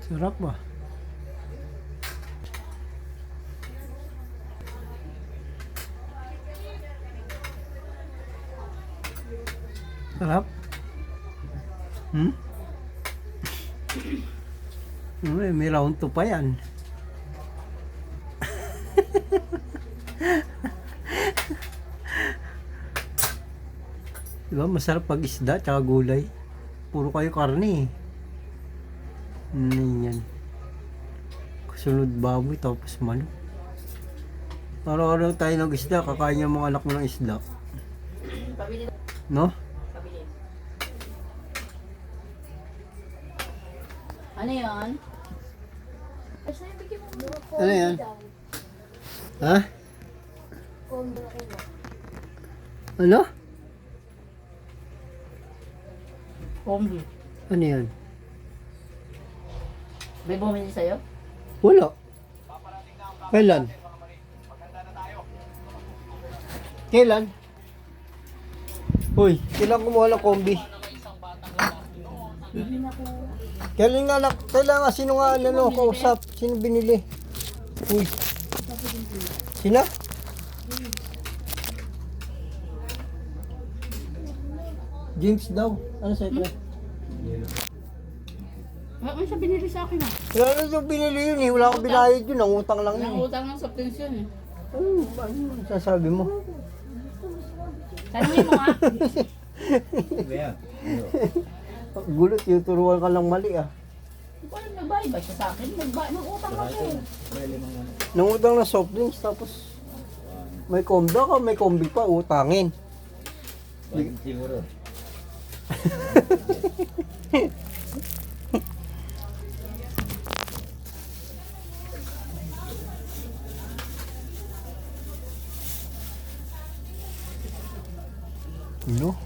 Sarap ba? Sarap? Hmm? May round 2 pa yan. Diba masarap pag isda tsaka gulay. Puro kayo karne eh. Yan. Kasunod baboy tapos manok. Araw-araw tayo ng isda, kakain yung mga anak mo ng isda. No? Ano yun? Ano yan? Ha? Ano? Kombi. Ano yan? May bumili sa'yo? Wala. Kailan? Kailan? Uy, kailan kumuha ng kombi? Kailan nga lang, kailan nga, sino nga ano, kausap? Sino binili? Uy. Sino? James daw. Ano sa'yo? Ano siya binili sa akin ah? Wala na daw binili yun eh. Wala akong binayad yun. Ang utang lang yun. Nangutang ng substance yun eh. Ano sasabi mo? Tanungin mo nga. Gulo, tinuturuan ka lang mali ah. Hindi ko alam, nagbayad ba siya sa akin? Nangutang kasi. Nangutang na soft drinks tapos may kombi ka, may kombi pa, utangin. Siguro. Ano?